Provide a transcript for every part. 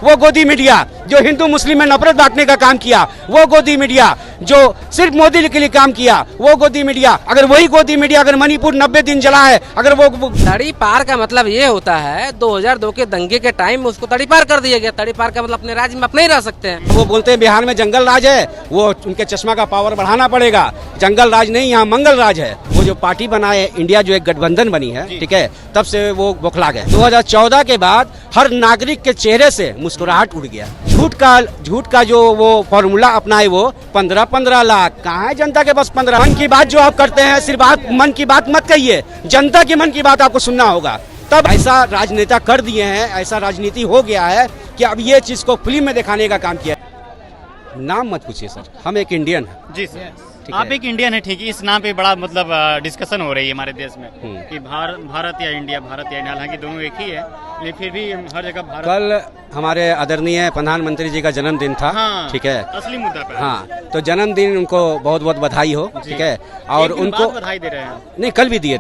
वो गोदी मीडिया जो हिंदू मुस्लिम में नफरत बांटने का काम किया, वो गोदी मीडिया जो सिर्फ मोदी के लिए काम किया, वो गोदी मीडिया, अगर वही गोदी मीडिया अगर मणिपुर 90 दिन जला है, अगर वो तड़ी पार का मतलब ये होता है 2002 के दंगे के टाइम उसको तड़ी पार कर दिया गया। तड़ी पार का मतलब अपने राज्य में अपने ही रह सकते हैं। वो बोलते हैं बिहार में जंगल राज है, वो उनके चश्मा का पावर बढ़ाना पड़ेगा। जंगल राज नहीं, यहाँ मंगल राज है। वो जो पार्टी बनाए इंडिया जो एक गठबंधन बनी है, ठीक है, तब से वो बौखला गए। 2014 के बाद हर नागरिक के चेहरे से मुस्कुराहट उड़ गया। झूठ का जो वो फॉर्मूला अपनाए वो 15 लाख, कहाँ है जनता के बस 15। मन की बात जो आप करते हैं, सिर्फ आप मन की बात मत कहिए, जनता की मन की बात आपको सुनना होगा। तब ऐसा राजनेता कर दिए हैं, ऐसा राजनीति हो गया है कि अब ये चीज को फिल्म में दिखाने का काम किया। नाम मत पूछिए सर, हम एक इंडियन है। जी सर, आप एक इंडियन है, ठीक है। इस नाम पे बड़ा मतलब डिस्कशन हो रही है हमारे देश में कि भारत या इंडिया, हालांकि दोनों एक ही है, लेकिन फिर भी हर जगह भारत। कल हमारे आदरणीय प्रधानमंत्री जी का जन्मदिन था, हाँ, ठीक है, असली मुद्दा पे। हाँ, तो जन्मदिन उनको बहुत बहुत बधाई हो, ठीक है। और उनको बधाई दे रहे हैं। नहीं, कल भी दिए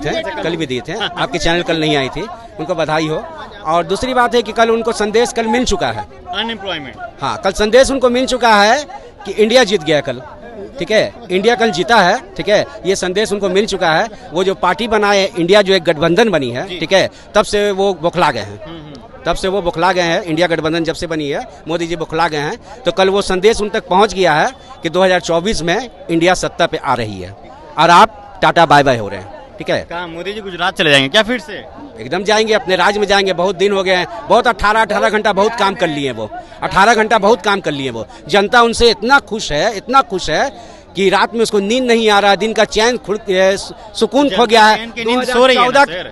थे, आपके चैनल कल नहीं आई थी, उनको बधाई हो। और दूसरी बात है कि कल उनको संदेश कल मिल चुका है, अनएम्प्लॉयमेंट। हाँ, कल संदेश उनको मिल चुका है कि इंडिया जीत गया कल, ठीक है, इंडिया कल जीता है, ठीक है, ये संदेश उनको मिल चुका है। वो जो पार्टी बनाए इंडिया जो एक गठबंधन बनी है, ठीक है, तब से वो बौखला गए हैं। इंडिया गठबंधन जब से बनी है, मोदी जी बौखला गए हैं। तो कल वो संदेश उन तक पहुंच गया है कि 2024 में इंडिया सत्ता पे आ रही है और आप टाटा बाय बाय हो रहे हैं, ठीक है। कहाँ मोदी जी गुजरात चले जाएंगे क्या फिर से? एकदम जाएंगे, अपने राज्य में जाएंगे। बहुत दिन हो गए हैं, बहुत 18 घंटा बहुत काम कर लिए वो, 18 घंटा बहुत काम कर लिए वो। जनता उनसे इतना खुश है कि रात में उसको नींद नहीं आ रहा, दिन का चैन सुकून खो गया है।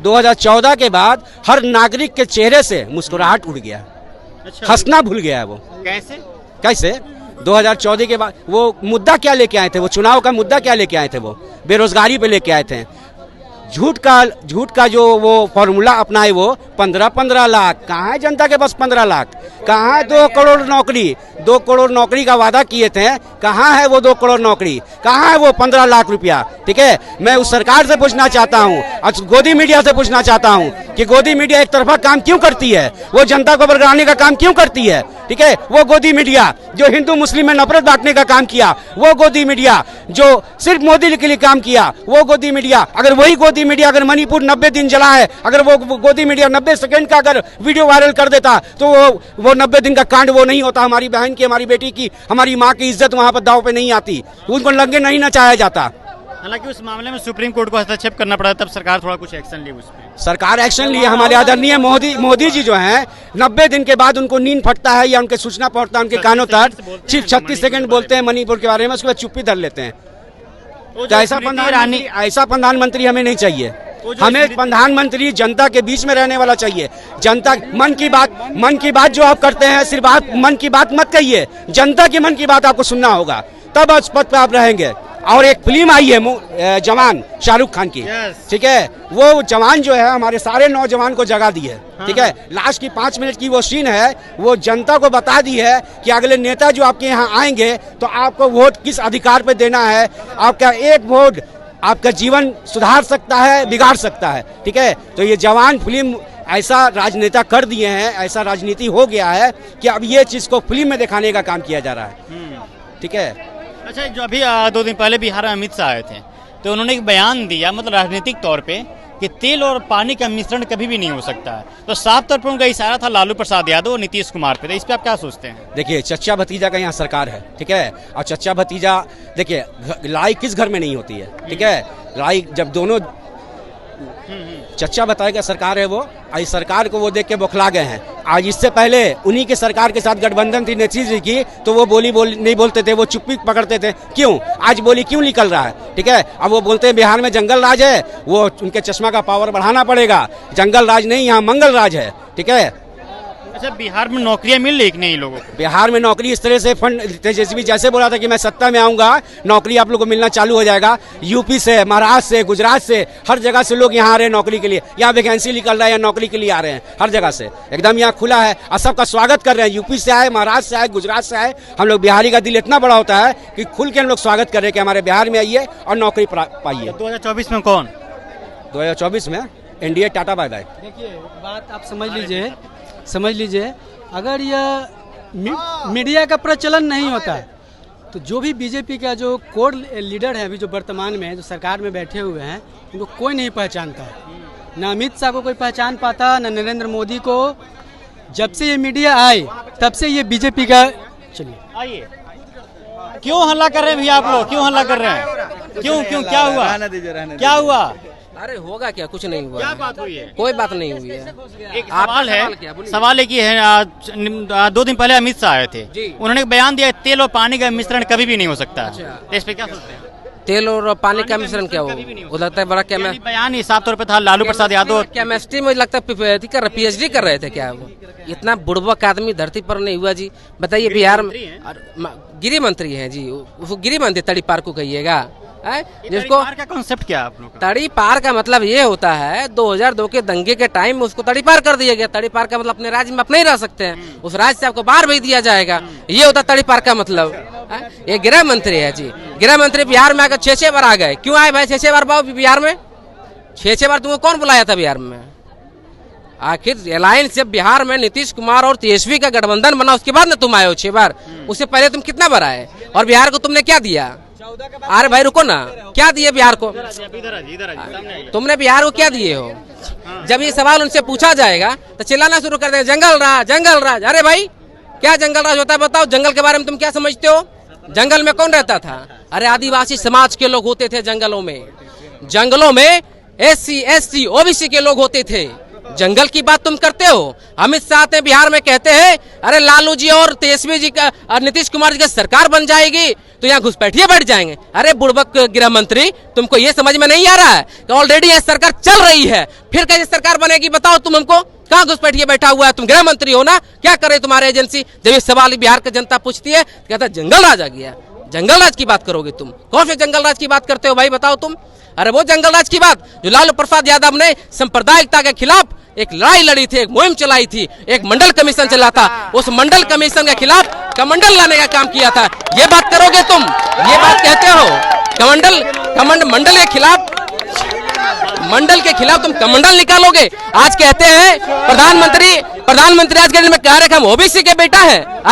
2014 के बाद हर नागरिक के चेहरे से मुस्कुराहट उड़ गया, हंसना भूल गया है वो। कैसे 2014 के बाद वो मुद्दा क्या लेके आए थे, वो चुनाव का मुद्दा क्या लेके आए थे, वो बेरोजगारी पे लेके आए थे। झूठ का जो वो फॉर्मूला अपनाए वो 15 लाख, कहाँ है जनता के पास 15 लाख, कहाँ है 2 करोड़ नौकरी, 2 करोड़ नौकरी का वादा किए थे, कहाँ है वो 2 करोड़ नौकरी, कहाँ है वो 15 लाख रुपया, ठीक है। मैं उस सरकार से पूछना चाहता हूँ, गोदी मीडिया से पूछना चाहता हूँ कि गोदी मीडिया एक तरफा काम क्यों करती है, वो जनता को बरगलाने का काम क्यों करती है, ठीक है। वो गोदी मीडिया जो हिंदू मुस्लिम में नफरत बांटने का काम किया, वो गोदी मीडिया जो सिर्फ मोदी के लिए काम किया, वो गोदी मीडिया, अगर वही गोदी मीडिया अगर मणिपुर 90 दिन जला है, अगर वो गोदी मीडिया 90 सेकंड का अगर वीडियो वायरल कर देता तो वो 90 दिन का कांड वो नहीं होता। हमारी बहन की, हमारी बेटी की, हमारी माँ की इज्जत वहाँ पर दाव पे नहीं आती, उनको लंगे नहीं नचाया जाता। हालांकि उस मामले में सुप्रीम कोर्ट को हस्तक्षेप करना पड़ा, तब सरकार थोड़ा कुछ एक्शन ली। उसमें सरकार एक्शन लिए, हमारे आदरणीय मोदी जी जो हैं 90 दिन के बाद उनको नींद फटता है या उनके सूचना पहुंचता है उनके कानों तक, सिर्फ 36 सेकंड बोलते हैं मणिपुर के बारे में, उसके बाद चुप्पी धर लेते हैं। तो ऐसा प्रधानमंत्री हमें नहीं चाहिए। हमें प्रधानमंत्री जनता के बीच में रहने वाला चाहिए। जनता मन की बात जो आप करते हैं, सिर्फ आप मन की बात मत कहिए, जनता की मन की बात आपको सुनना होगा, तब उस पद पे आप रहेंगे। और एक फिल्म आई है जवान, शाहरुख खान की, ठीक है, वो जवान जो है हमारे सारे नौजवान को जगा दी है, ठीक है। लास्ट की 5 मिनट की वो सीन है, वो जनता को बता दी है कि अगले नेता जो आपके यहाँ आएंगे तो आपको वोट किस अधिकार पे देना है। आपका एक वोट आपका जीवन सुधार सकता है, बिगाड़ सकता है, ठीक है। तो ये जवान फिल्म ऐसा राजनेता कर दिए हैं, ऐसा राजनीति हो गया है कि अब ये चीज को फिल्म में दिखाने का काम किया जा रहा है, ठीक है। अच्छा, जो अभी 2 दिन पहले बिहार में अमित शाह आए थे, तो उन्होंने एक बयान दिया, मतलब राजनीतिक तौर पे, कि तेल और पानी का मिश्रण कभी भी नहीं हो सकता है। तो साफ तौर पर उनका इशारा था लालू प्रसाद यादव और नीतीश कुमार पे। तो इस पे आप क्या सोचते हैं? देखिए, चच्चा भतीजा का यहाँ सरकार है, ठीक है, और चच्चा भतीजा, देखिए लड़ाई किस घर में नहीं होती है, ठीक है। लड़ाई जब दोनों चच्चा बताएगा सरकार है वो, आज सरकार को वो देख के बौखला गए हैं। आज इससे पहले उन्हीं के सरकार के साथ गठबंधन थी नीतीश जी की, तो वो नहीं बोलते थे, वो चुप्पी पकड़ते थे। क्यों आज बोली क्यों निकल रहा है, ठीक है। अब वो बोलते हैं बिहार में जंगल राज है, वो उनके चश्मा का पावर बढ़ाना पड़ेगा। जंगल राज नहीं, यहाँ मंगल राज है, ठीक है। अच्छा, बिहार में नौकरियां मिल रही नहीं लोगों को? बिहार में नौकरी इस तरह से फंड, तेजस्वी जैसे बोला था कि मैं सत्ता में आऊंगा नौकरी आप लोगों को मिलना चालू हो जाएगा। यूपी से, महाराष्ट्र से, गुजरात से, हर जगह से लोग यहाँ आ रहे हैं नौकरी के लिए। यहाँ वैकेंसी निकल रहा है, यहाँ नौकरी के लिए आ रहे हैं, हर जगह से एकदम यहाँ खुला है और सबका स्वागत कर रहे हैं। यूपी से आए, महाराष्ट्र से आए, गुजरात से आए, हम लोग बिहारी का दिल इतना बड़ा होता है कि खुल के हम लोग स्वागत कर रहे हैं कि हमारे बिहार में आइए और नौकरी पाइए। 2024 में कौन? 2024 में एनडीए, टाटा बाय बाय। देखिए, बात आप समझ लीजिए, अगर यह मीडिया का प्रचलन नहीं होता है। तो जो भी बीजेपी का जो कोर लीडर है अभी जो वर्तमान में जो सरकार में बैठे हुए हैं उनको कोई नहीं पहचानता है। न अमित शाह को कोई पहचान पाता, न नरेंद्र मोदी को। जब से ये मीडिया आए तब से ये बीजेपी का चलिए आइए, क्यों हल्ला कर रहे हैं भैया आप लोग? क्यों हल्ला कर रहे हैं? क्यों क्यों क्या हुआ? क्या हुआ? अरे होगा क्या, कुछ नहीं हुआ क्या है। बात हुई है? कोई बात नहीं हुई है। एक आपका सवाल है, क्या? बोलिए। सवाल है कि है 2 दिन पहले अमित शाह आए थे, जी। उन्होंने एक बयान दिया तेल और पानी का मिश्रण कभी भी नहीं हो सकता। अच्छा। तो इस पे क्या सोचते हैं? तेल और पानी का मिश्रण क्या हो? कभी भी नहीं हो वो लगता है बड़ा क्या यानी बयान ही साफ तौर पे था लालू प्रसाद यादव। केमिस्ट्री में लगता है पीएचडी कर रहे थे क्या वो? इतना बुड़बक आदमी धरती पर नहीं हुआ जी। बताइए बिहार में गृह मंत्री हैं जी, उसको गृह मंत्री तड़ी पार को कहिएगा जिसको का कॉन्सेप्ट क्या है आप लोग का? तड़ी पार का मतलब ये होता है 2002 के दंगे के टाइम में उसको तड़ी पार कर दिया गया। तड़ी पार का मतलब अपने राज्य में आप नहीं रह सकते हैं, उस राज्य से आपको बाहर भेज दिया जाएगा। ये होता तड़ी पार का मतलब। ये गृह मंत्री है जी, गृह मंत्री बिहार में आकर 6 बार आ गए। क्यों आए भाई 6 बार बाबू बिहार में? 6 बार तुमको कौन बुलाया था बिहार में? आखिर अलायंस जब बिहार में नीतीश कुमार और तेजस्वी का गठबंधन बना उसके बाद ना तुम आए हो 6 बार। उससे पहले तुम कितना बार आए? और बिहार को तुमने क्या दिया? अरे भाई रुको ना, क्या दिए बिहार को? तुमने बिहार को क्या दिए हो? जब ये सवाल उनसे पूछा जाएगा तो चिल्लाना शुरू कर देंगे जंगल राज, जंगल राज। अरे भाई क्या जंगल राज होता है बताओ? जंगल के बारे में तुम क्या समझते हो? जंगल में कौन रहता था? अरे आदिवासी समाज के लोग होते थे जंगलों में। जंगलों में SC ST OBC के लोग होते थे। जंगल की बात तुम करते हो? अमित शाह ने बिहार में कहते हैं अरे लालू जी और तेजस्वी जी का और नीतीश कुमार जी का सरकार बन जाएगी तो यहाँ घुसपैठिए बैठ जाएंगे। अरे बुड़बक गृह मंत्री, तुमको ये समझ में नहीं आ रहा है कि ऑलरेडी ये सरकार चल रही है, फिर कैसे सरकार बनेगी बताओ तुम हमको? कहाँ घुसपैठिए बैठा हुआ है? तुम गृह मंत्री हो ना, क्या करे तुम्हारे एजेंसी? जब ये सवाल बिहार की जनता पूछती है तो कहता है जंगल राज आ गया। जंगल राज की बात करोगे तुम? कौन से जंगल राज की बात करते हो भाई बताओ तुम? अरे वो जंगल राज की बात जो लालू प्रसाद यादव ने सांप्रदायिकता के खिलाफ एक लड़ाई लड़ी थी, एक मुहिम चलाई थी, एक मंडल कमीशन चला था। उस मंडल कमीशन के खिलाफ कमंडल लाने का काम किया था। ये बात करोगे तुम? ये बात कहते हो मंडल के खिलाफ? मंडल के खिलाफ तुम कमंडल निकालोगे? आज कहते हैं प्रधानमंत्री आज के दिन में कह रहे कि हम OBC के बेटा है। अरे